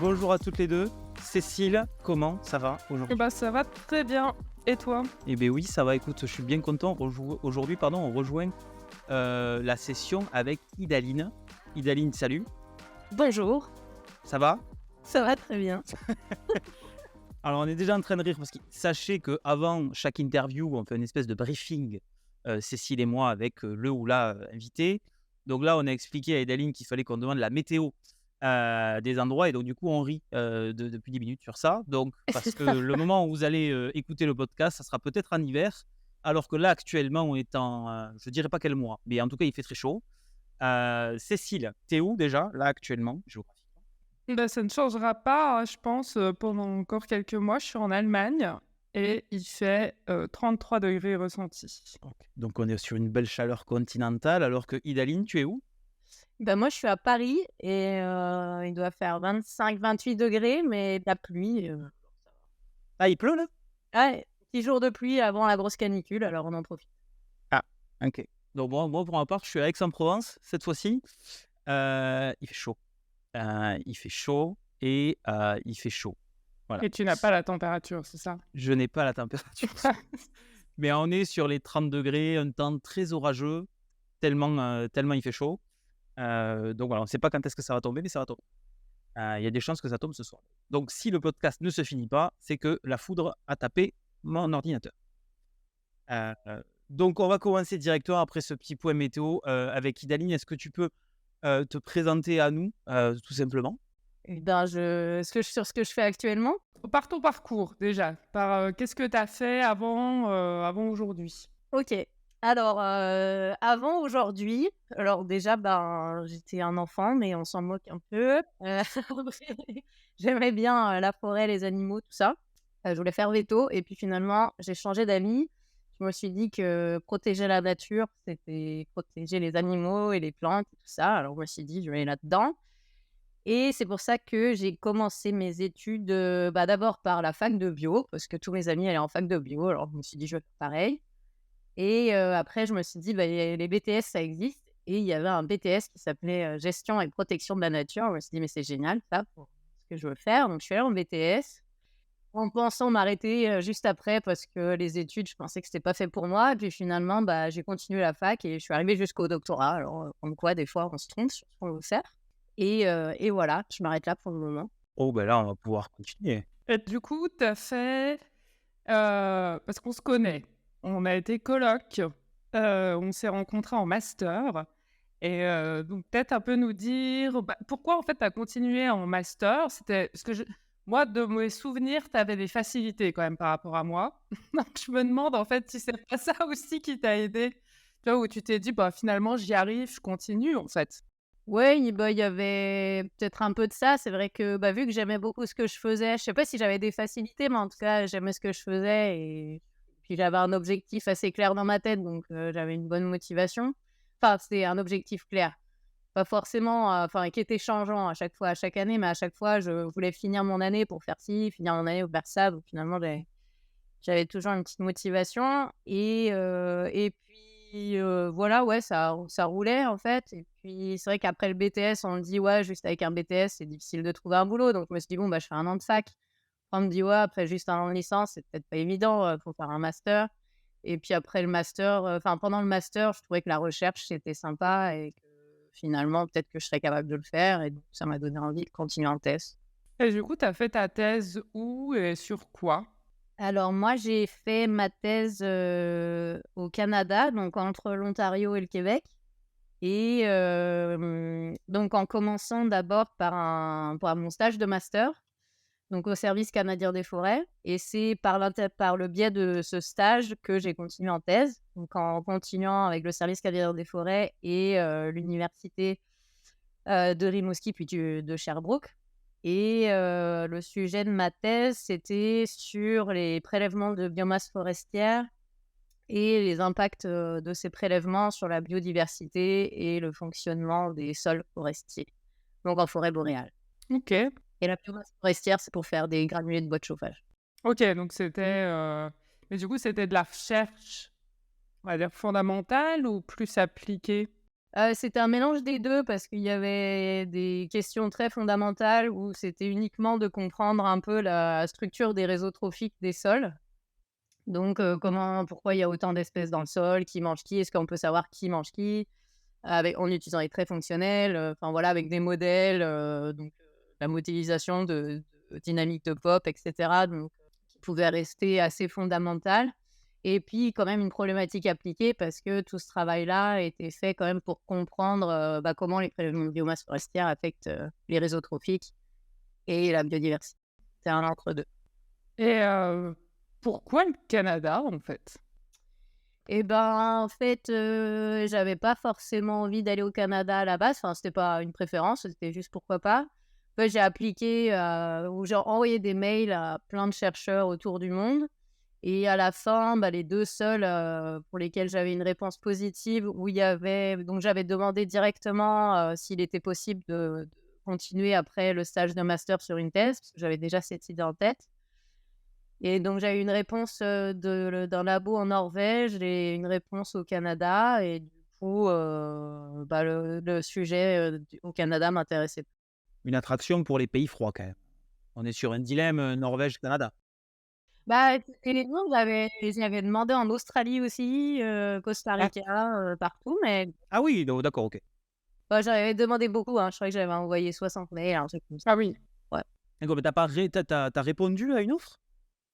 bonjour à toutes les deux. Cécile, comment ça va aujourd'hui? Ça va très bien. Et toi? Eh bien oui, ça va, écoute, je suis bien content. Aujourd'hui, on rejoint la session avec Idaline. Idaline, salut, Bonjour, ça va? ça va très bien. Alors on est déjà en train de rire parce que sachez qu'avant chaque interview, on fait une espèce de briefing, Cécile et moi, avec le ou la invité. Donc là, on a expliqué à Idaline qu'il fallait qu'on demande la météo des endroits et donc du coup, on rit depuis 10 minutes sur ça. Donc, parce que le moment où vous allez écouter le podcast, ça sera peut-être en hiver, alors que là, actuellement, on est en, je dirais pas quel mois, mais en tout cas, il fait très chaud. Cécile, t'es où déjà, là, actuellement, géographiquement? Ça ne changera pas, hein, je pense, pendant encore quelques mois. Je suis en Allemagne et il fait 33 degrés ressentis. Donc, on est sur une belle chaleur continentale, alors que Idaline, tu es où? Moi, je suis à Paris et il doit faire 25-28 degrés, mais de la pluie. Ah, il pleut là? Ouais, 10 jours de pluie avant la grosse canicule, alors on en profite. Ah, ok. Donc, moi, pour ma part, je suis à Aix-en-Provence cette fois-ci. Il fait chaud. Il fait chaud et il fait chaud. Voilà. Et tu n'as pas la température, c'est ça? Je n'ai pas la température, mais on est sur les 30 degrés, un temps très orageux, tellement il fait chaud. Donc voilà, on ne sait pas quand est-ce que ça va tomber, mais ça va tomber. Il y a des chances que ça tombe ce soir. Donc si le podcast ne se finit pas, c'est que la foudre a tapé mon ordinateur. Heu, donc on va commencer directement après ce petit point météo, avec Idaline. Est-ce que tu peux, te présenter à nous, tout simplement? Sur ce que je fais actuellement. Par ton parcours, déjà. Qu'est-ce que tu as fait avant aujourd'hui? Ok. Alors, avant aujourd'hui, alors déjà, j'étais un enfant, mais on s'en moque un peu. J'aimais bien la forêt, les animaux, tout ça. Je voulais faire veto, et puis finalement, j'ai changé d'avis. Je me suis dit que protéger la nature, c'était protéger les animaux et les plantes et tout ça. Alors, je me suis dit, je vais aller là-dedans. Et c'est pour ça que j'ai commencé mes études, d'abord par la fac de bio, parce que tous mes amis allaient en fac de bio. Alors, je me suis dit, je vais faire pareil. Et après, je me suis dit, les BTS, ça existe. Et il y avait un BTS qui s'appelait Gestion et protection de la nature. Je me suis dit, mais c'est génial, ça, pour ce que je veux faire. Donc, je suis allée en BTS en pensant m'arrêter juste après parce que les études, je pensais que c'était pas fait pour moi. Et puis finalement, j'ai continué la fac et je suis arrivée jusqu'au doctorat. Alors, comme quoi, des fois, on se trompe sur ce qu'on veut faire. Et voilà, je m'arrête là pour le moment. Oh ben là, on va pouvoir continuer. Et du coup, tu as fait... parce qu'on se connaît. On a été coloc. On s'est rencontrés en master. Et donc, peut-être un peu nous dire pourquoi, en fait, tu as continué en master. C'était parce que moi, de mes souvenirs, tu avais des facilités quand même par rapport à moi. Donc, je me demande, en fait, si c'est pas ça aussi qui t'a aidé. Tu vois, où tu t'es dit, finalement, j'y arrive, je continue, en fait. Ouais, il y avait peut-être un peu de ça. C'est vrai que, vu que j'aimais beaucoup ce que je faisais, je sais pas si j'avais des facilités, mais en tout cas, j'aimais ce que je faisais et puis j'avais un objectif assez clair dans ma tête, donc j'avais une bonne motivation. Enfin, c'était un objectif clair. Pas forcément, qui était changeant à chaque fois, à chaque année, mais à chaque fois, je voulais finir mon année pour faire ci, finir mon année pour faire ça. Donc finalement, j'avais toujours une petite motivation et puis, voilà, ouais, ça roulait, en fait. Et puis, c'est vrai qu'après le BTS, on me dit: «Ouais, juste avec un BTS, c'est difficile de trouver un boulot». Donc je me suis dit: «Bon, je fais un an de fac». Après, on me dit: «Ouais, après juste un an de licence, c'est peut-être pas évident, faut faire un master». Et puis après le master, pendant le master, je trouvais que la recherche, c'était sympa et que finalement, peut-être que je serais capable de le faire, et donc ça m'a donné envie de continuer en thèse. Et du coup, tu as fait ta thèse où et sur quoi? Alors moi, j'ai fait ma thèse, au Canada, donc entre l'Ontario et le Québec. Et donc en commençant d'abord par mon stage de master, donc au Service canadien des forêts, et c'est par le biais de ce stage que j'ai continué en thèse. Donc en continuant avec le Service canadien des forêts et l'université, de Rimouski puis de Sherbrooke. Et le sujet de ma thèse, c'était sur les prélèvements de biomasse forestière et les impacts, de ces prélèvements sur la biodiversité et le fonctionnement des sols forestiers, donc en forêt boréale. OK. Et la biomasse forestière, c'est pour faire des granulés de bois de chauffage. OK, donc c'était, mais du coup, c'était de la recherche, on va dire fondamentale ou plus appliquée? C'était un mélange des 2 parce qu'il y avait des questions très fondamentales où c'était uniquement de comprendre un peu la structure des réseaux trophiques des sols. Donc, pourquoi il y a autant d'espèces dans le sol? Qui mange qui? Est-ce qu'on peut savoir qui mange qui? En utilisant les traits fonctionnels, enfin voilà, avec des modèles, la modélisation de dynamique de pop et cetera, qui pouvait rester assez fondamentale. Et puis quand même une problématique appliquée parce que tout ce travail-là a été fait quand même pour comprendre, comment les prélèvements de biomasse forestière affectent, les réseaux trophiques et la biodiversité. C'est un entre 2. Et pourquoi le Canada, en fait? Et ben, en fait, j'avais pas forcément envie d'aller au Canada à la base. Enfin, c'était pas une préférence, c'était juste pourquoi pas. En fait, j'ai appliqué, ou j'ai envoyé des mails à plein de chercheurs autour du monde et à la fin, les 2 seuls, pour lesquels j'avais une réponse positive où il y avait donc j'avais demandé directement, s'il était possible de continuer après le stage de master sur une thèse, parce que j'avais déjà cette idée en tête. Et donc j'ai eu une réponse, d'un labo en Norvège et une réponse au Canada et du coup, le sujet, au Canada m'intéressait. Une attraction pour les pays froids quand même. On est sur un dilemme Norvège-Canada. C'était les 2, j'avais demandé en Australie aussi, Costa Ah, Rica, partout, mais ah oui, d'accord, ok. j'avais demandé beaucoup, hein. Je crois que j'avais envoyé 60 mails, un truc comme ça. Ah oui. Ouais. D'accord, mais t'as répondu à une offre?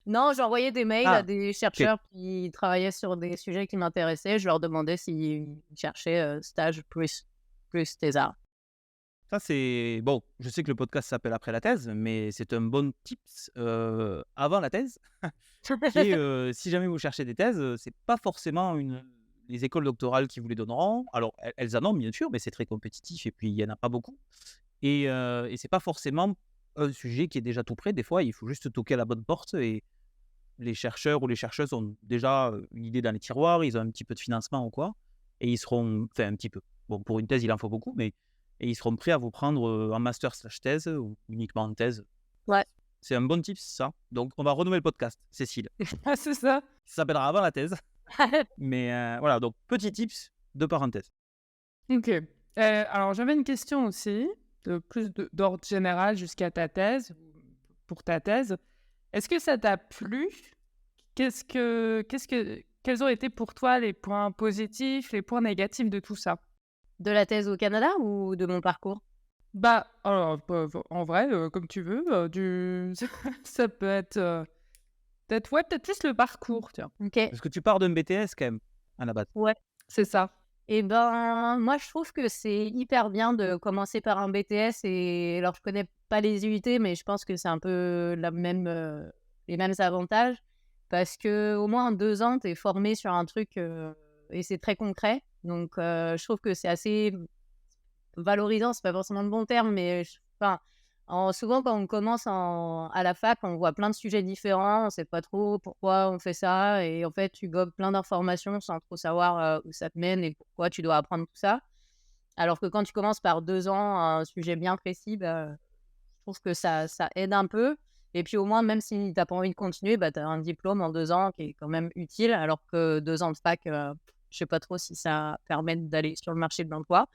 Non, j'ai envoyé des mails à Ah, des ok. chercheurs qui travaillaient sur des sujets qui m'intéressaient. Je leur demandais s'ils cherchaient, stage plus thésard. Ça, c'est bon. Je sais que le podcast s'appelle Après la thèse, mais c'est un bon tips avant la thèse, qui est si jamais vous cherchez des thèses, c'est pas forcément les écoles doctorales qui vous les donneront. Alors, elles en ont bien sûr, mais c'est très compétitif et puis il y en a pas beaucoup. Et c'est pas forcément un sujet qui est déjà tout prêt. Des fois, il faut juste toquer à la bonne porte et les chercheurs ou les chercheuses ont déjà une idée dans les tiroirs, ils ont un petit peu de financement ou quoi, et ils seront, enfin un petit peu. Bon, pour une thèse, il en faut beaucoup, mais et ils seront prêts à vous prendre en master/thèse ou uniquement en thèse. Ouais. C'est un bon tip, ça. Donc, on va renommer le podcast, Cécile. Ah, c'est ça. Ça s'appellera avant la thèse. Mais voilà, donc petit tips de parenthèse. OK. Alors j'avais une question aussi, d'ordre général jusqu'à ta thèse, pour ta thèse. Est-ce que ça t'a plu? Quels ont été pour toi les points positifs, les points négatifs de tout ça? De la thèse au Canada ou de mon parcours? Alors, en vrai, comme tu veux, ça peut être, peut-être plus le parcours, tiens. OK. Parce que tu pars d'un BTS quand même, à la base. Ouais. C'est ça. Et ben, moi, je trouve que c'est hyper bien de commencer par un BTS et alors je connais pas les UT, mais je pense que c'est un peu les mêmes avantages parce qu'au moins en 2 ans, tu es formé sur un truc, et c'est très concret. Donc je trouve que c'est assez valorisant, c'est pas forcément le bon terme, mais souvent quand on commence à la fac, on voit plein de sujets différents, on sait pas trop pourquoi on fait ça et en fait, tu gobes plein d'informations sans trop savoir, où ça te mène et pourquoi tu dois apprendre tout ça. Alors que quand tu commences par 2 ans, un sujet bien précis, je trouve que ça aide un peu et puis au moins, même si tu as pas envie de continuer, tu as un diplôme en 2 ans qui est quand même utile alors que 2 ans de fac, je sais pas trop si ça permet d'aller sur le marché de l'emploi.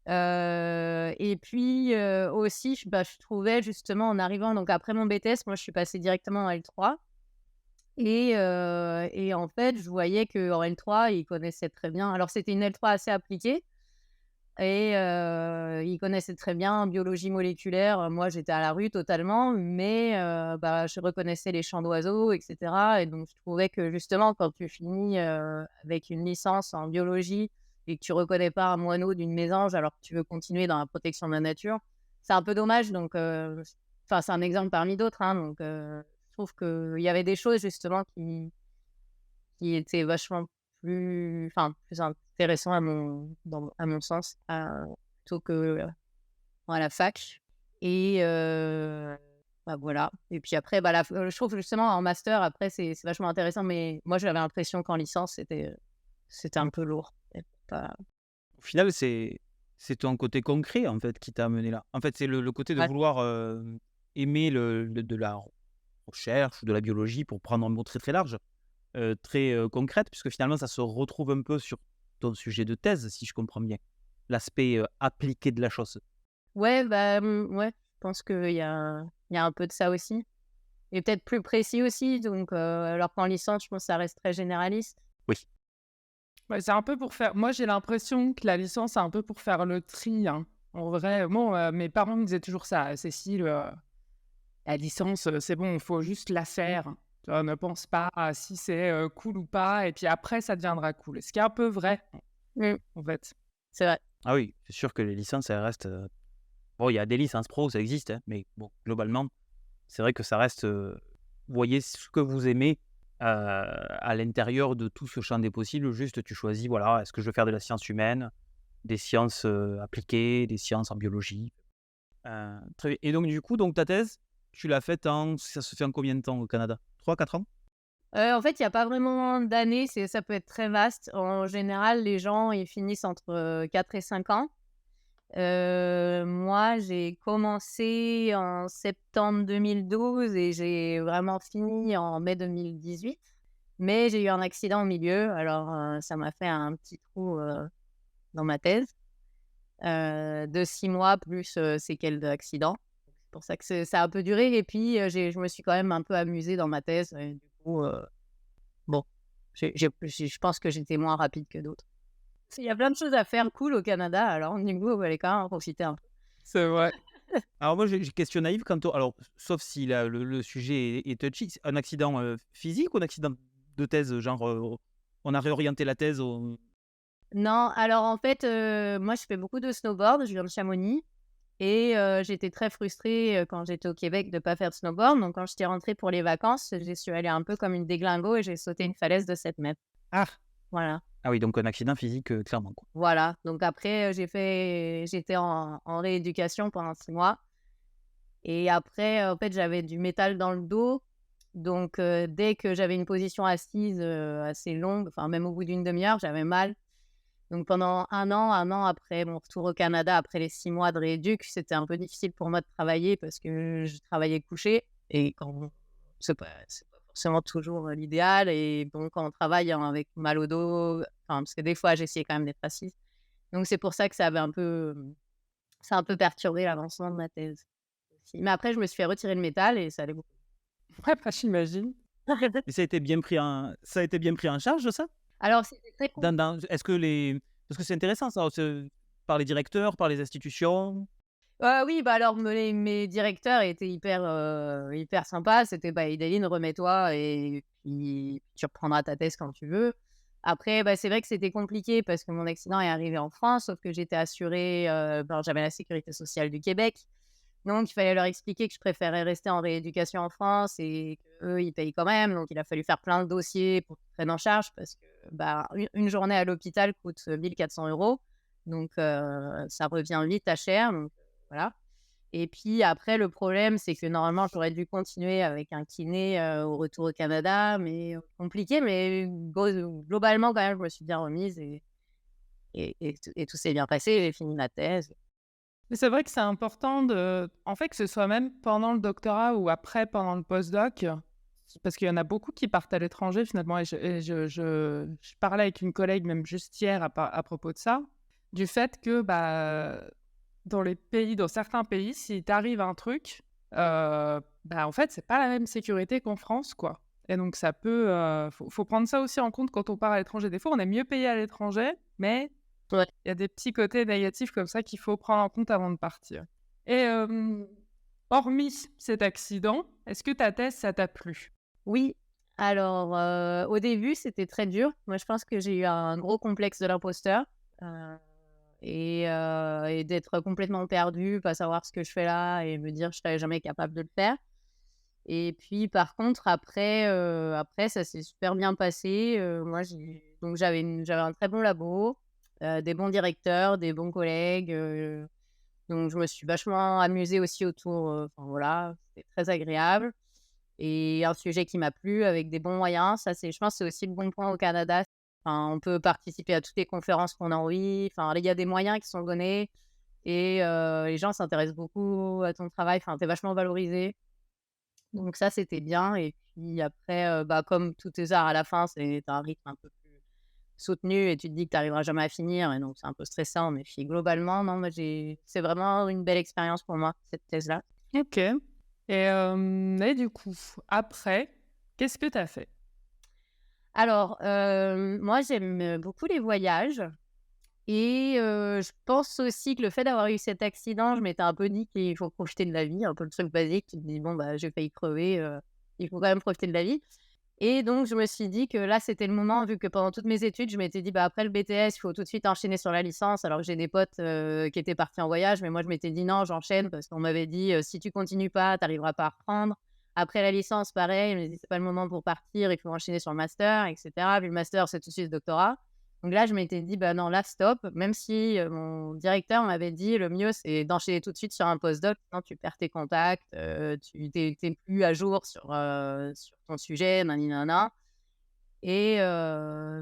Et puis, aussi, je trouvais justement en arrivant donc après mon BTS, moi je suis passée directement en L3 et en fait, je voyais qu'en L3, ils connaissaient très bien alors c'était une L3 assez appliquée et ils connaissaient très bien biologie moléculaire. Moi, j'étais à la rue totalement, mais je reconnaissais les chants d'oiseaux et cetera et donc je trouvais que justement quand tu finis, avec une licence en biologie et que tu reconnais pas un moineau d'une mésange alors que tu veux continuer dans la protection de la nature, c'est un peu dommage donc c'est un exemple parmi d'autres, hein, donc je trouve qu'il y avait des choses justement qui étaient vachement plus intéressant à mon sens, plutôt que, à la fac et voilà et puis après, je trouve justement en master après c'est vachement intéressant mais moi j'avais l'impression qu'en licence c'était un peu lourd et pas Au final, c'est ton côté concret, en fait, qui t'a amené là. En fait, c'est le côté de ouais. vouloir, aimer de la recherche ou de la biologie, pour prendre un mot très, très large, très, concrète, puisque finalement, ça se retrouve un peu sur ton sujet de thèse, si je comprends bien. l'aspect appliqué de la chose. Ouais, ouais, je pense qu'il y a un peu de ça aussi. Et peut-être plus précis aussi, donc alors qu'en licence, je pense que ça reste très généraliste. Oui. Ouais, c'est un peu pour faire. Moi, j'ai l'impression que la licence, c'est un peu pour faire le tri, hein. En vrai, bon, mes parents me disaient toujours ça. Cécile, la licence, c'est bon, il faut juste la faire. Tu vois, ne pense pas à si c'est cool ou pas, et puis après, ça deviendra cool. Ce qui est un peu vrai, Mmh, en fait. c'est vrai. Ah oui, c'est sûr que les licences, elles restent. Bon, il y a des licences pro, ça existe, hein, mais bon, globalement, c'est vrai que ça reste. Vous voyez ce que vous aimez à l'intérieur de tout ce champ des possibles. Juste, tu choisis, voilà, est-ce que je veux faire de la science humaine, des sciences appliquées, des sciences en biologie. Très bien. Et donc, du coup, ta thèse, tu l'as faite ça se fait en combien de temps au Canada? 3, 4 ans? En fait, il y a pas vraiment d'années, ça peut être très vaste. En général, les gens, ils finissent entre 4 et 5 ans. Moi, j'ai commencé en septembre 2012 et j'ai vraiment fini en mai 2018. Mais j'ai eu un accident au milieu, alors ça m'a fait un petit trou dans ma thèse, de 6 mois plus séquelles d'accident. C'est pour ça que ça a un peu duré et puis je me suis quand même un peu amusée dans ma thèse et du coup, bon, je pense que j'étais moins rapide que d'autres. Il y a plein de choses à faire cool au Canada, alors du coup, il fallait quand même en profiter un peu. C'est vrai. Alors moi, j'ai question naïve quant au alors, sauf si le sujet est touchy, c'est un accident, physique ou un accident de thèse? Genre, on a réorienté la thèse au Non, alors en fait, moi je fais beaucoup de snowboard, je viens de Chamonix et j'étais très frustrée, quand j'étais au Québec de pas faire de snowboard. Donc quand j'étais rentrée pour les vacances, j'y suis allée un peu comme une déglingo et j'ai sauté une falaise de 7 mètres. ah! Voilà, Ah oui, donc un accident physique, clairement, quoi. voilà. Donc après, j'étais en rééducation pendant 6 mois et après, en fait, j'avais du métal dans le dos. Donc dès que j'avais une position assise, assez longue, enfin même au bout d'une demi-heure, j'avais mal. Donc pendant un an après mon retour au Canada, après les 6 mois de rééduc, c'était un peu difficile pour moi de travailler parce que je travaillais couchée et quand c'est pas forcément toujours, l'idéal et bon, quand on travaille, avec mal au dos, enfin, parce que des fois, j'essayais quand même d'être assise. Donc c'est pour ça que ça a un peu perturbé l'avancement de ma thèse aussi. Mais après, je me suis fait retirer le métal et ça allait beaucoup. Ouais, bah, j'imagine. Et ça a été bien pris en charge, ça? Alors c'était très Dans compliqué. dans est-ce que les parce que c'est intéressant ça, par les directeurs, par les institutions? Oui, bah, alors mes directeurs étaient hyper sympas. C'était: «Bah, Idaline, remets-toi et puis tu reprendras ta thèse quand tu veux». Après, bah, c'est vrai que c'était compliqué parce que mon accident est arrivé en France, sauf que j'étais assurée, ben, j'avais la sécurité sociale du Québec. Donc il fallait leur expliquer que je préférais rester en rééducation en France et qu'eux, ils payent quand même. Donc il a fallu faire plein de dossiers pour qu'ils prennent en charge parce que, bah, une journée à l'hôpital coûte 1 400 €. Donc ça revient vite à cher, donc voilà. Et puis après, le problème, c'est que normalement, j'aurais dû continuer avec un kiné, au retour au Canada, mais compliqué, mais globalement, quand même, je me suis bien remise et tout s'est bien passé. J'ai fini ma thèse. Mais c'est vrai que c'est important en fait, que ce soit même pendant le doctorat ou après, pendant le postdoc, parce qu'il y en a beaucoup qui partent à l'étranger finalement et je parlais avec une collègue même juste hier à propos de ça, du fait que, bah, dans certains pays, s'il t'arrive un truc, bah, en fait, c'est pas la même sécurité qu'en France, quoi et donc ça peut, faut prendre ça aussi en compte quand on part à l'étranger. Des fois, on est mieux payé à l'étranger, mais Ouais. il y a des petits côtés négatifs comme ça qu'il faut prendre en compte avant de partir et hormis cet accident, est-ce que ta thèse, ça t'a plu? Oui, alors, au début, c'était très dur. Moi, je pense que j'ai eu un gros complexe de l'imposteur, heu et d'être complètement perdue, pas savoir ce que je fais là et me dire: «Je serai jamais capable de le faire». Et puis par contre après ça s'est super bien passé, moi j'avais un très bon labo, des bons directeurs, des bons collègues, donc je me suis vachement amusée aussi autour, enfin voilà, c'était très agréable et un sujet qui m'a plu avec des bons moyens. Ça c'est je pense que c'est aussi le bon point au Canada. Enfin, on peut participer à toutes les conférences qu'on a envie, enfin il y a des moyens qui sont donnés et les gens s'intéressent beaucoup à ton travail, enfin tu es vachement valorisé. Donc ça, c'était bien et puis après, bah, comme tous tes arts à la fin, c'est tu un rythme un peu plus soutenu et tu te dis que tu n'arriveras jamais à finir et donc c'est un peu stressant. Mais puis globalement, non, moi, c'est vraiment une belle expérience pour moi, cette thèse-là. OK. Et du coup, après, qu'est-ce que tu as fait? Alors, moi, j'aime beaucoup les voyages et je pense aussi que le fait d'avoir eu cet accident, je m'étais un peu dit qu'il faut profiter de la vie, un peu le truc basique. Tu te dis: «Bon, bah, j'ai failli crever, il faut quand même profiter de la vie». Et donc je me suis dit que là, c'était le moment, vu que pendant toutes mes études, je m'étais dit: «Bah, après le BTS, il faut tout de suite enchaîner sur la licence». Alors que j'ai des potes, qui étaient partis en voyage, mais moi je m'étais dit: «Non, j'enchaîne» parce qu'on m'avait dit: «Si tu continues pas, tu arriveras pas à reprendre». Après la licence, pareil, on m'a dit: «C'est pas le moment pour partir, il faut enchaîner sur le master» et cetera. Puis le master, c'est tout de suite le doctorat. Donc là, je m'étais dit: «Bah non, là, stop», même si, mon directeur m'avait dit: «Le mieux, c'est d'enchaîner tout de suite sur un postdoc, sinon tu perds tes contacts, tu tu plus à jour sur ton sujet, nani nana». Et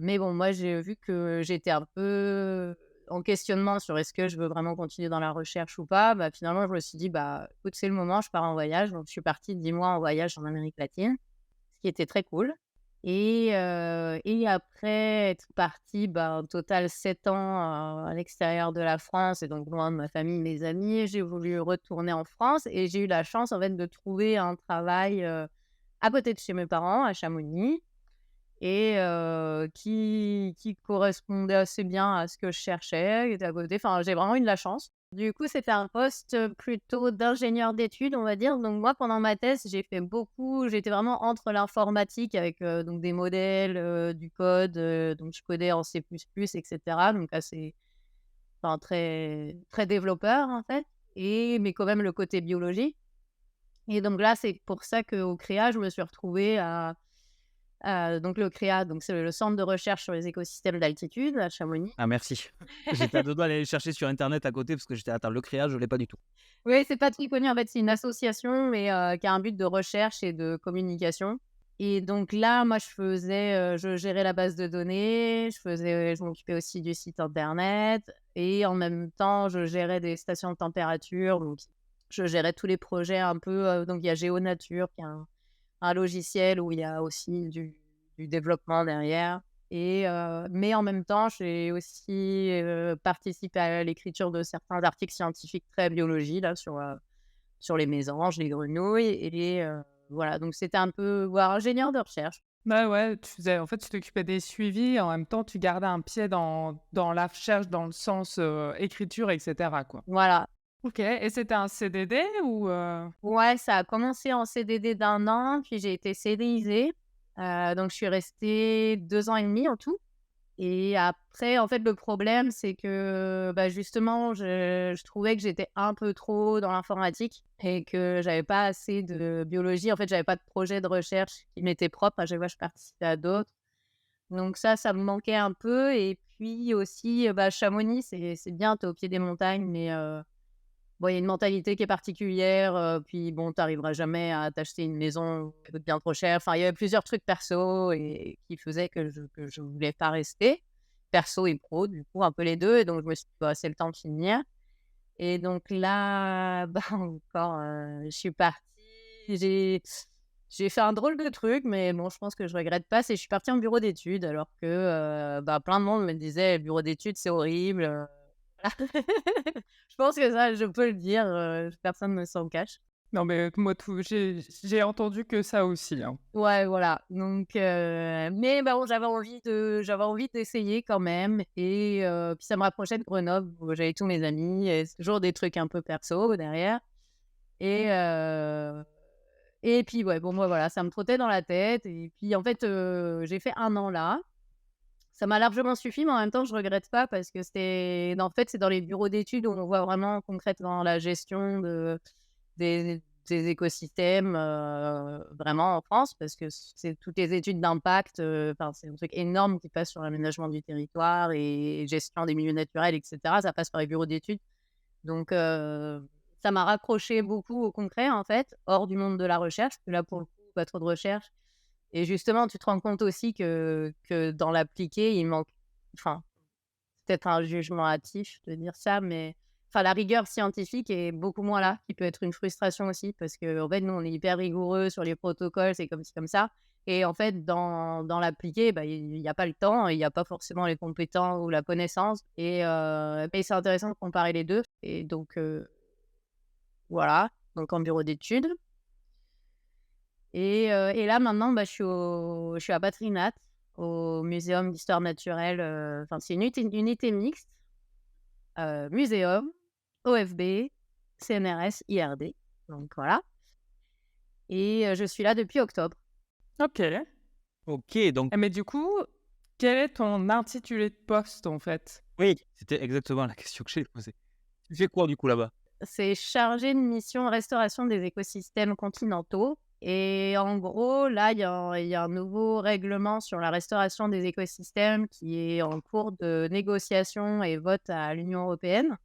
mais bon, moi, j'ai vu que j'étais un peu en questionnement sur est-ce que je veux vraiment continuer dans la recherche ou pas. Bah, finalement, je me suis dit: «Bah, écoute, c'est le moment, je pars en voyage». Donc je suis partie 10 mois en voyage en Amérique latine, ce qui était très cool. Et après être partie, bah, au total 7 ans, à l'extérieur de la France et donc loin de ma famille, mes amis, j'ai voulu retourner en France et j'ai eu la chance, en fait, de trouver un travail, à côté de chez mes parents, à Chamonix. Et qui correspondait assez bien à ce que je cherchais, qui était à côté. Enfin, j'ai vraiment eu de la chance. Du coup, c'était un poste, plutôt d'ingénieur d'études, on va dire. Donc moi, pendant ma thèse, j'étais vraiment entre l'informatique avec, donc des modèles, du code, donc je codais en C++ et cetera, donc assez enfin très très développeur, en fait, mais quand même le côté biologie. Et donc là, c'est pour ça qu'au CREA, je me suis retrouvée donc le CREA, donc c'est le centre de recherche sur les écosystèmes d'altitude à Chamonix. Ah merci. J'étais à 2 doigts d'aller le chercher sur internet à côté parce que j'étais: «Attends, le créage, je l'ai pas du tout». Oui, c'est pas très connu, en fait, c'est une association, mais qui a un but de recherche et de communication. Et donc là, moi, je gérais la base de données, je m'occupais aussi du site internet et en même temps, je gérais des stations de température, donc je gérais tous les projets un peu, donc il y a GeoNature qui est un logiciel où il y a aussi du développement derrière. Mais en même temps, j'ai aussi, participé à l'écriture de certains articles scientifiques très biologie là sur les mésanges, les grenouilles voilà, donc c'était un peu voire ingénieur de recherche. Bah, ouais, tu t'occupais des suivis, en même temps, tu gardais un pied dans la recherche, dans le sens, écriture et cetera, quoi. Voilà. OK, et c'était un CDD ou Ouais, ça a commencé en CDD d'1 an, puis j'ai été CDIsée, donc je suis restée 2 ans et demi en tout. Et après, en fait, le problème, c'est que, bah, justement, je trouvais que j'étais un peu trop dans l'informatique et que j'avais pas assez de biologie. En fait, j'avais pas de projet de recherche qui m'était propre. À chaque fois, je participais à d'autres. Donc ça me manquait un peu. Et puis aussi, bah, Chamonix, c'est bien, tu es au pied des montagnes, mais bon, il y a une mentalité qui est particulière. Puis bon, tu arriveras jamais à t'acheter une maison qui coûte bien trop cher. Enfin, il y avait plusieurs trucs perso et qui faisaient que je voulais pas rester. Perso et pro, du coup, un peu les 2. Et donc je me suis dit: «Bah, c'est le temps de finir». Et donc là, bah, encore, je suis partie. J'ai j'ai fait un drôle de truc, mais bon, je pense que je regrette pas. C'est je suis partie en bureau d'études alors que, bah, plein de monde me disait: «Bureau d'études, c'est horrible», Je pense que ça, je peux le dire, personne ne s'en cache. non, mais moi, tout j'ai entendu que ça aussi, hein. Ouais, voilà, donc mais bah, bon, j'avais envie d'essayer quand même. Et puis ça me rapprochait de Grenoble où j'avais tous mes amis et c'est toujours des trucs un peu perso derrière. Et puis ouais, bon, moi, voilà, ça me trottait dans la tête. Et puis en fait, j'ai fait 1 an là. Ça m'a largement suffi, mais en même temps, je regrette pas parce que en fait, c'est dans les bureaux d'études où on voit vraiment concrètement la gestion des écosystèmes, vraiment en France, parce que c'est toutes les études d'impact, enfin, c'est un truc énorme qui passe sur l'aménagement du territoire et gestion des milieux naturels et cetera. Ça passe par les bureaux d'études. Donc ça m'a raccroché beaucoup au concret, en fait, hors du monde de la recherche, parce que là, pour le coup, pas trop de recherche. Et justement, tu te rends compte aussi que dans l'appliqué, il manque enfin, c'est peut-être un jugement hâtif de dire ça, mais la rigueur scientifique est beaucoup moins là, qui peut être une frustration aussi parce qu'en fait, nous, on est hyper rigoureux sur les protocoles, c'est comme ci, comme ça et en fait, dans l'appliqué, il y a pas le temps, il y a pas forcément les compétences ou la connaissance et c'est intéressant de comparer les 2 et donc voilà, donc en bureau d'études et là maintenant, je suis à Patrinat, au Muséum d'histoire naturelle, c'est une unité mixte, muséum, OFB, CNRS, IRD, donc voilà et je suis là depuis octobre. OK. OK, donc Mais du coup, quel est ton intitulé de poste, en fait? oui, c'était exactement la question que j'allais poser. Tu fais quoi du coup là-bas? C'est chargé de mission restauration des écosystèmes continentaux et en gros, là, il y a un nouveau règlement sur la restauration des écosystèmes qui est en cours de négociation et vote à l'Union européenne.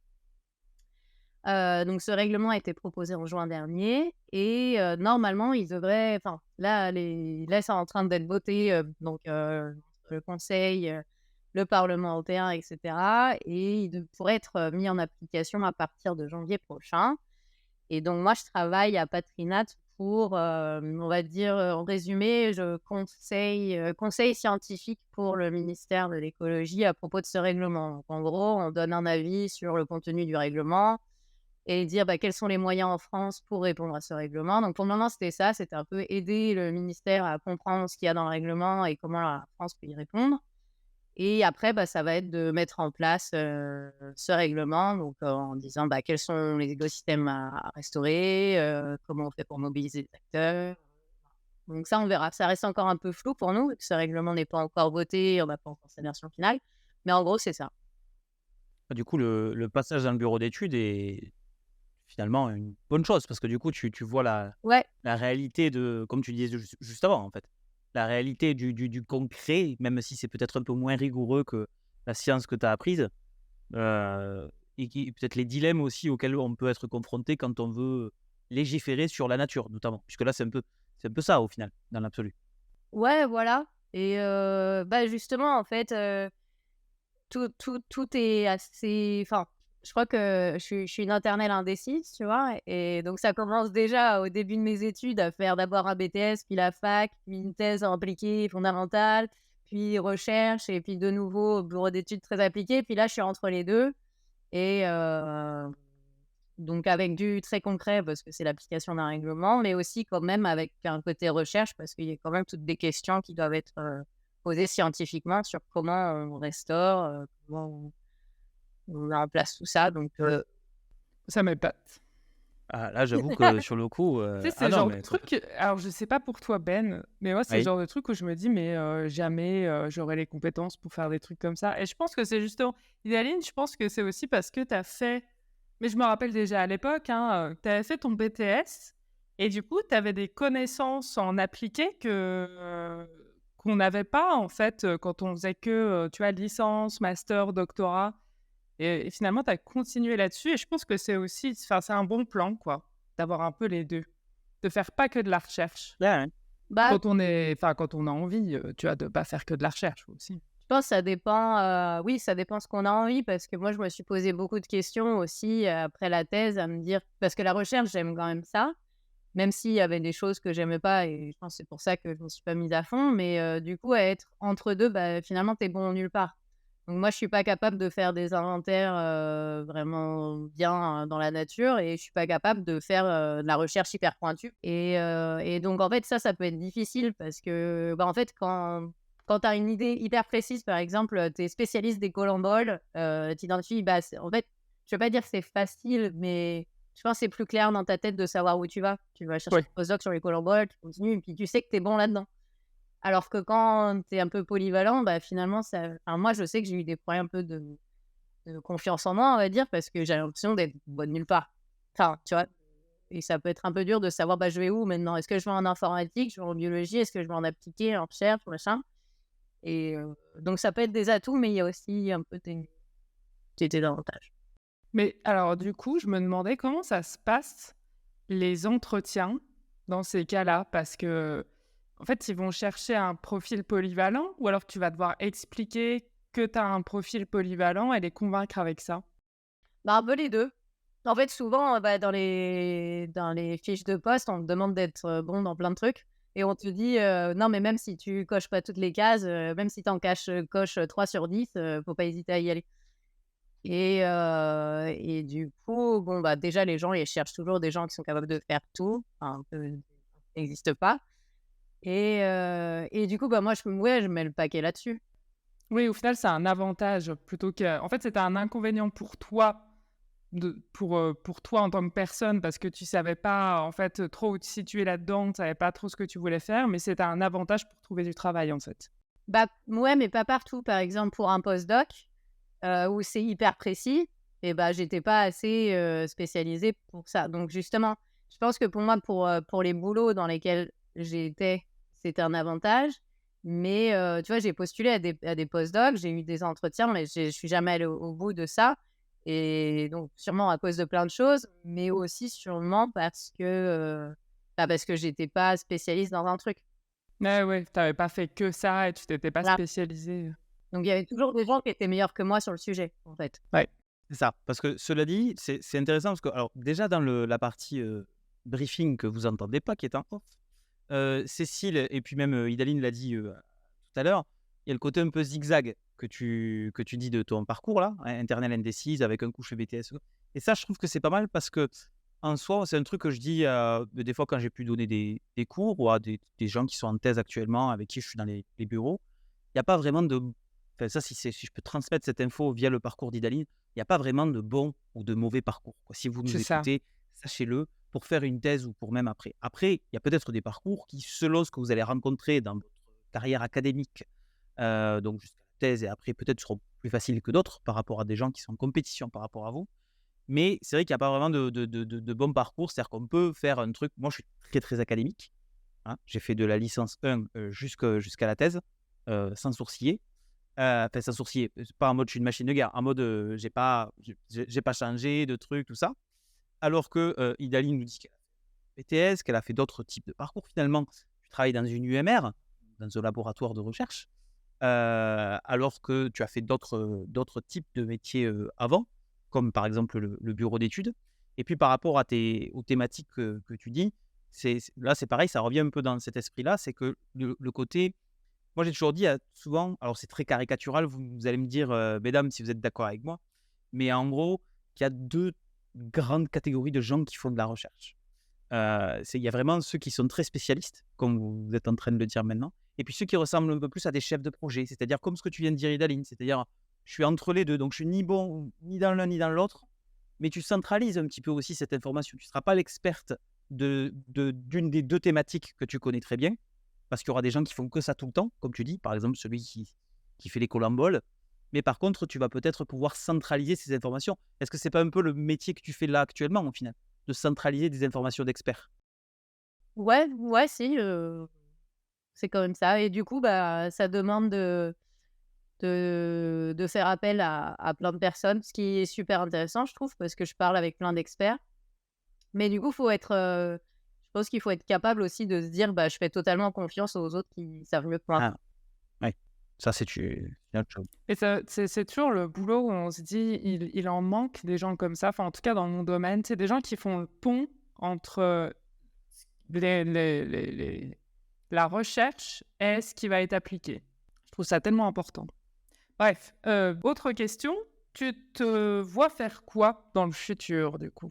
Donc ce règlement a été proposé en juin dernier et normalement, il devrait là, c'est en train d'être voté, le Conseil, le Parlement européen et cetera et il pourrait être, mis en application à partir de janvier prochain et donc moi, je travaille à Patrinat pour, on va dire, en résumé, je conseil scientifique pour le ministère de l'écologie à propos de ce règlement. Donc en gros, on donne un avis sur le contenu du règlement et dire, quels sont les moyens en France pour répondre à ce règlement. Donc pour le moment, c'était ça, c'était un peu aider le ministère à comprendre ce qu'il y a dans le règlement et comment la France peut y répondre. Et après, ça va être de mettre en place, ce règlement, donc en disant, quels sont les écosystèmes à restaurer, comment on fait pour mobiliser les acteurs. Donc ça, on verra. Ça reste encore un peu flou pour nous, ce règlement n'est pas encore voté, on n'a pas encore sa version finale, mais en gros, c'est ça. Du coup, le passage dans le bureau d'études est finalement une bonne chose parce que du coup, tu vois Ouais. la réalité de comme tu disais juste avant, en fait. La réalité du concret, même si c'est peut-être un peu moins rigoureux que la science que tu as apprise, et qui peut-être les dilemmes aussi auxquels on peut être confronté quand on veut légiférer sur la nature, notamment. Puisque là, c'est un peu ça, au final, dans l'absolu. Ouais, voilà et justement, en fait, tout est assez je crois que je suis une internelle indécise, tu vois? Et donc ça commence déjà au début de mes études à faire d'abord un BTS, puis la fac, puis une thèse appliquée fondamentale, puis recherche et puis de nouveau bureau d'études très appliqué. Puis là, je suis entre les 2 et donc avec du très concret parce que c'est l'application d'un règlement, mais aussi quand même avec un côté recherche parce qu'il y a quand même toutes des questions qui doivent être, posées scientifiquement sur comment on restaure, comment on met en place tout ça donc Ça m'épate. Ah, là, j'avoue que sur le coup, Tu sais, c'est ah le non, genre de mais truc alors je sais pas pour toi Ben, mais moi c'est le oui, genre de truc où je me dis: «Mais jamais, j'aurai les compétences pour faire des trucs comme ça» et je pense que c'est justement Idaline, je pense que c'est aussi parce que tu as fait mais je me rappelle déjà à l'époque, hein, tu avais fait ton BTS et du coup, tu avais des connaissances en appliqué qu'on n'avait pas en fait, quand on faisait que, tu vois, licence, master, doctorat et finalement tu as continué là-dessus et je pense que c'est aussi c'est un bon plan quoi, d'avoir un peu les 2. De faire pas que de la recherche. ouais, ouais. bah, Quand on a envie, tu vois, de pas faire que de la recherche aussi. je pense que ça dépend, oui, ça dépend ce qu'on a envie parce que moi, je me suis posé beaucoup de questions aussi, après la thèse à me dire parce que la recherche, j'aime quand même ça, même s'il y avait des choses que j'aimais pas et je pense que c'est pour ça que je me suis pas mise à fond, mais du coup, à être entre 2 finalement, tu es bon nulle part. Donc moi, je suis pas capable de faire des inventaires, vraiment bien, dans la nature et je suis pas capable de faire, de la recherche hyper pointue et donc en fait, ça peut être difficile parce que, en fait, quand tu as une idée hyper précise, par exemple, tu es spécialiste des colamboles, tu identifies, c'est en fait, je veux pas dire que c'est facile, mais je pense que c'est plus clair dans ta tête de savoir où tu vas. Tu vas chercher Ouais. un postdoc sur les colamboles, tu continues et puis tu sais que tu es bon là-dedans. Alors que quand tu es un peu polyvalent, finalement moi je sais que j'ai eu des problèmes un peu de confiance en moi, on va dire, parce que j'ai l'impression d'être bonne nulle part. Enfin, tu vois? Et ça peut être un peu dur de savoir, je vais où maintenant? Est-ce que je vais en informatique? Je vais en biologie? Est-ce que je vais en appliquer, en recherche, machin? Et donc ça peut être des atouts, mais il y a aussi un peu des désavantages. Mais alors du coup, je me demandais comment ça se passe, les entretiens, dans ces cas-là? Parce que en fait, ils vont chercher un profil polyvalent ou alors tu vas devoir expliquer que tu as un profil polyvalent et les convaincre avec ça? Un peu les 2. En fait, souvent, dans les fiches de poste, on te demande d'être, bon dans plein de trucs et on te dit, «Non, mais même si tu coches pas toutes les cases, même si tu en coches 3 sur 10, faut pas hésiter à y aller» et du coup, bon, bah, déjà, les gens, ils cherchent toujours des gens qui sont capables de faire tout, enfin, ça n'existe pas et du coup, bah, moi, je mets le paquet là-dessus. Oui, au final, c'est un avantage plutôt que en fait, c'était un inconvénient pour toi pour toi en tant que personne parce que tu savais pas, en fait, trop où te situer là-dedans, tu savais pas trop ce que tu voulais faire, mais c'était un avantage pour trouver du travail, en fait. Bah, ouais, mais pas partout. Par exemple, pour un postdoc, où c'est hyper précis et bah, j'étais pas assez, spécialisée pour ça. Donc justement, je pense que pour moi, pour les boulots dans lesquels j'étais, c'était un avantage. Mais tu vois, j'ai postulé à des postdocs, j'ai eu des entretiens, mais je suis jamais allée au bout de ça et donc sûrement à cause de plein de choses, mais aussi sûrement parce que j'étais pas spécialiste dans un truc. Ouais, ouais, tu avais pas fait que ça et tu t'étais pas Voilà. spécialisée. Donc il y avait toujours des gens qui étaient meilleurs que moi sur le sujet, en fait. Ouais. C'est ça. Parce que cela dit, c'est intéressant parce que, alors, déjà dans la partie briefing que vous entendez pas, qui est en off, Cécile et puis même Idaline l'a dit tout à l'heure, il y a le côté un peu zigzag que tu dis de ton parcours là, hein, internelle indécise avec un coup chez BTS. Et ça, je trouve que c'est pas mal parce que en soi, c'est un truc que je dis des fois quand j'ai pu donner des cours ou à des gens qui sont en thèse actuellement avec qui je suis dans les bureaux. Il n'y a pas vraiment de. Enfin, ça, si je peux transmettre cette info via le parcours d'Idaline, il n'y a pas vraiment de bon ou de mauvais parcours, quoi. Si vous C'est nous ça. écoutez, sachez-le, pour faire une thèse ou pour même après. Après, il y a peut-être des parcours qui, selon ce que vous allez rencontrer dans votre carrière académique, donc jusqu'à la thèse et après, peut-être seront plus faciles que d'autres par rapport à des gens qui sont en compétition par rapport à vous. Mais c'est vrai qu'il n'y a pas vraiment de bon parcours. C'est-à-dire qu'on peut faire un truc. Moi, je suis très, très académique, hein. J'ai fait de la licence 1 jusqu'à la thèse, sans sourciller. Enfin, sans sourciller, c'est pas en mode je suis une machine de guerre, en mode j'ai pas changé de trucs, tout ça. Alors que Idaline nous dit qu'elle a fait BTS, qu'elle a fait d'autres types de parcours finalement. Tu travailles dans une UMR, dans un laboratoire de recherche, alors que tu as fait d'autres types de métiers avant, comme par exemple le bureau d'études. Et puis par rapport aux thématiques que tu dis, là c'est pareil, ça revient un peu dans cet esprit-là, c'est que le côté moi, j'ai toujours dit souvent, alors c'est très caricatural, vous allez me dire, mesdames, si vous êtes d'accord avec moi, mais en gros, il y a 2 grandes catégories de gens qui font de la recherche. Il y a vraiment ceux qui sont très spécialistes, comme vous êtes en train de le dire maintenant, et puis ceux qui ressemblent un peu plus à des chefs de projet, c'est-à-dire comme ce que tu viens de dire, Idaline, c'est-à-dire je suis entre les 2, donc je suis ni bon ni dans l'un ni dans l'autre, mais tu centralises un petit peu aussi cette information. Tu ne seras pas l'experte d'une des 2 thématiques que tu connais très bien, parce qu'il y aura des gens qui font que ça tout le temps, comme tu dis, par exemple celui qui fait les colamboles. Mais par contre, tu vas peut-être pouvoir centraliser ces informations. Est-ce que c'est pas un peu le métier que tu fais là actuellement, au final, de centraliser des informations d'experts? Ouais, ouais, si, c'est quand même ça et du coup, bah, ça demande de faire appel à plein de personnes, ce qui est super intéressant, je trouve, parce que je parle avec plein d'experts. Mais du coup, je pense qu'il faut être capable aussi de se dire: «Bah, je fais totalement confiance aux autres qui savent mieux que moi». Ah, ouais, ça c'est autre chose. Et ça c'est toujours le boulot où on se dit: «Il en manque des gens comme ça». Enfin, en tout cas, dans mon domaine, c'est des gens qui font le pont entre les la recherche et ce qui va être appliqué. Je trouve ça tellement important. Bref, autre question, tu te vois faire quoi dans le futur, du coup?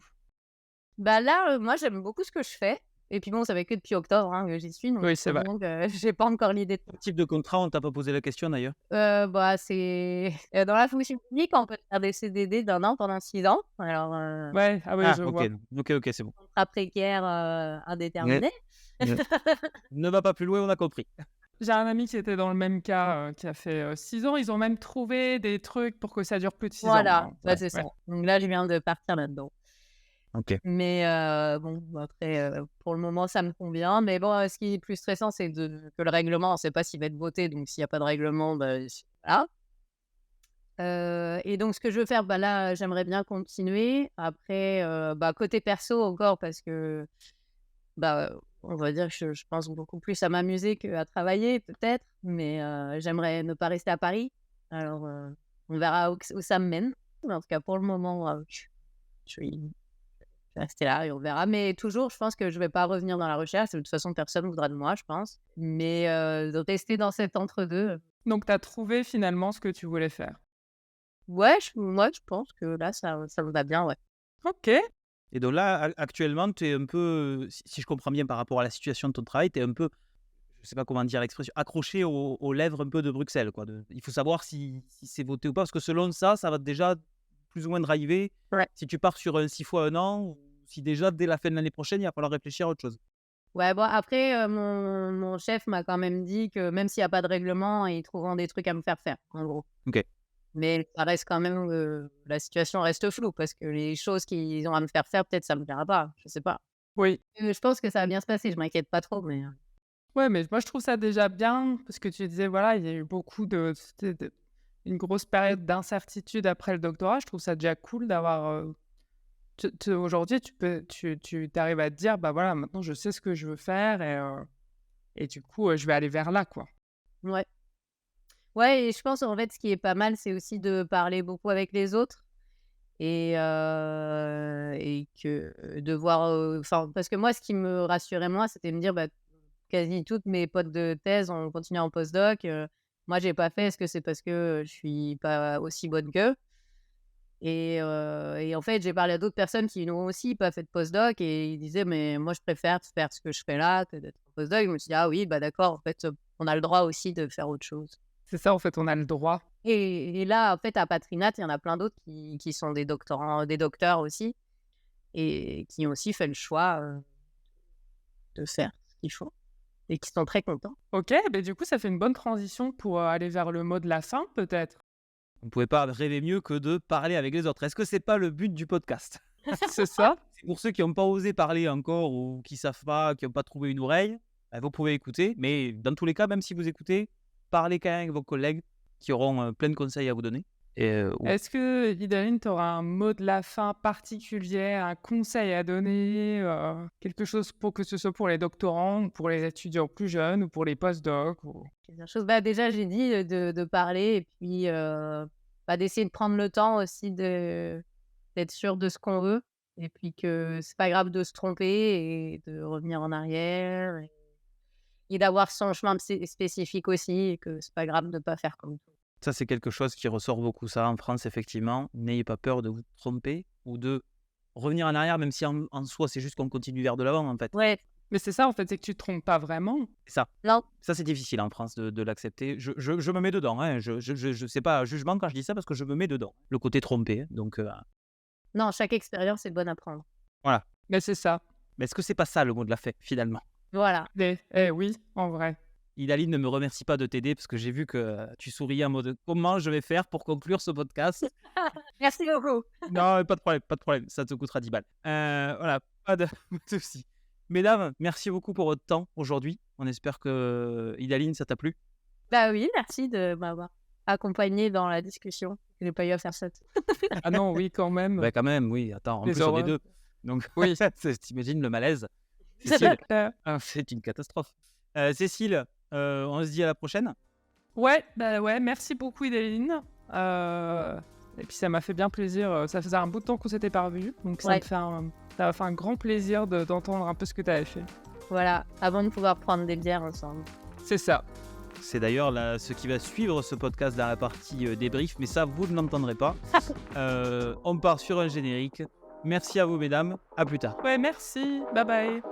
Bah, là, moi, j'aime beaucoup ce que je fais et puis bon, ça fait que depuis octobre, hein, que j'y suis donc Oui, c'est vrai. j'ai pas encore l'idée de Quel type de contrat? On t'a pas posé la question d'ailleurs? bah, c'est dans la fonction publique, on peut faire des CDD d'1 an pendant 6 ans. Alors, Ouais, ah oui, Ah je OK, vois. OK, c'est bon. contrat précaire, Ouais, indéterminé. ouais. Ne va pas plus loin, on a compris. J'ai un ami qui était dans le même cas, qui a fait, 6 ans. Ils ont même trouvé des trucs pour que ça dure plus de 6 ans, Voilà, hein. bah, Ouais, c'est ça. ouais. Donc là, je viens de partir là-dedans. OK. Mais bon, bah, après, pour le moment, ça me convient. Mais bon, ce qui est plus stressant, c'est que le règlement, on ne sait pas s'il va être voté. Donc s'il y a pas de règlement, bah, voilà. Et donc ce que je veux faire, bah, là, j'aimerais bien continuer. Après, bah, côté perso encore parce que, bah, on va dire que je pense beaucoup plus à m'amuser qu'à travailler peut-être. Mais j'aimerais ne pas rester à Paris. Alors, on verra où ça me mène. Mais en tout cas, pour le moment, je suis Je vais rester là et on verra. Mais toujours, je pense que je vais pas revenir dans la recherche. De toute façon, personne voudra de moi, je pense. Mais de rester dans cet entre-deux. Donc, tu as trouvé finalement ce que tu voulais faire. Ouais, moi, je pense que là, ça me va bien, ouais. Ok. Et donc là, actuellement, tu es un peu, si je comprends bien par rapport à la situation de ton travail, tu es un peu, je sais pas comment dire l'expression, accroché aux lèvres un peu de Bruxelles, quoi. Il faut savoir si c'est voté ou pas, parce que selon ça, ça va déjà plus ou moins driver. Ouais. Si tu pars sur 6 fois un an, ou si déjà dès la fin de l'année prochaine, il va falloir réfléchir à autre chose. Ouais, bon, après, mon chef m'a quand même dit que même s'il y a pas de règlement, ils trouveront des trucs à me faire faire, en gros. Ok. Mais ça reste quand même, la situation reste floue parce que les choses qu'ils ont à me faire faire, peut-être ça me plaira pas, je sais pas. Oui. Je pense que ça va bien se passer, je m'inquiète pas trop, mais Ouais, mais moi, je trouve ça déjà bien parce que tu disais, voilà, il y a eu beaucoup une grosse période d'incertitude après le doctorat. Je trouve ça déjà cool d'avoir. Aujourd'hui, tu arrives à te dire, bah voilà, maintenant je sais ce que je veux faire et du coup, je vais aller vers là, quoi. ouais. Ouais et je pense, en fait, ce qui est pas mal, c'est aussi de parler beaucoup avec les autres et que de voir, enfin, parce que moi, ce qui me rassurait, moi, c'était de me dire, bah, quasi toutes mes potes de thèse ont continué en postdoc, moi, j'ai pas fait. Est-ce que c'est parce que, je suis pas aussi bonne qu'eux? Et en fait, j'ai parlé à d'autres personnes qui n'ont aussi pas fait de postdoc et ils disaient: «Mais moi, je préfère faire ce que je fais là que d'être en postdoc». Je me suis dit: «Ah oui, bah d'accord, en fait, on a le droit aussi de faire autre chose». C'est ça, en fait, on a le droit. Et là, en fait, à Patrinat, il y en a plein d'autres qui sont des doctorants, des docteurs aussi et qui ont aussi fait le choix, de faire ce qu'il faut et qui sont très contents. Ok, ben du coup, ça fait une bonne transition pour aller vers le mot de la fin, peut-être. On ne pouvait pas rêver mieux que de parler avec les autres. Est-ce que c'est pas le but du podcast? C'est ça? C'est pour ceux qui n'ont pas osé parler encore ou qui savent pas, qui n'ont pas trouvé une oreille, vous pouvez écouter. Mais dans tous les cas, même si vous écoutez, parlez quand même avec vos collègues qui auront plein de conseils à vous donner. Est-ce que, Idaline, tu auras un mot de la fin particulier, un conseil à donner, quelque chose pour que ce soit pour les doctorants, ou pour les étudiants plus jeunes, ou pour les postdocs Plusieurs choses. Bah, déjà, j'ai dit, de parler et puis, bah, d'essayer de prendre le temps aussi d'être sûr de ce qu'on veut et puis que c'est pas grave de se tromper et de revenir en arrière et d'avoir son chemin spécifique aussi et que c'est pas grave de pas faire comme tout. Ça, c'est quelque chose qui ressort beaucoup, ça, en France, effectivement. N'ayez pas peur de vous tromper ou de revenir en arrière, même si en soi, c'est juste qu'on continue vers de l'avant, en fait. Ouais, Mais c'est ça, en fait, c'est que tu te trompes pas vraiment. C'est ça. non, Ça, c'est difficile en France de l'accepter. Je me mets dedans. Hein. Je sais pas un jugement quand je dis ça parce que je me mets dedans. Le côté trompé. Donc, non, chaque expérience est bonne à prendre. voilà. Mais c'est ça. Mais est-ce que c'est pas ça le mot de la fin, finalement? Voilà. Oui, en vrai. Idaline, ne me remercie pas de t'aider parce que j'ai vu que tu souriais en mode comment je vais faire pour conclure ce podcast. Merci beaucoup. Non, pas de problème, pas de problème. Ça te coûtera 10 balles. Voilà, pas de souci. Mesdames, merci beaucoup pour votre temps aujourd'hui. On espère que Idaline, ça t'a plu. Bah oui, merci de m'avoir accompagnée dans la discussion. J'ai pas eu à faire ça. Ah non, oui, quand même. Bah quand même, oui. Attends, en Les plus on est horreurs. deux. Donc Oui. t'imagines le malaise. Cécile, Euh, c'est une catastrophe. Cécile, on se dit à la prochaine. ouais, merci beaucoup, Idaline. Et puis ça m'a fait bien plaisir. Ça faisait un bout de temps qu'on s'était pas revus, donc ça Ouais. m'a fait un grand plaisir d'entendre un peu ce que tu avais fait. Voilà, avant de pouvoir prendre des bières ensemble. C'est ça. C'est d'ailleurs ce qui va suivre ce podcast dans la partie débrief, mais ça, vous ne l'entendrez pas. On part sur un générique. Merci à vous, mesdames. À plus tard. Ouais, merci. Bye bye.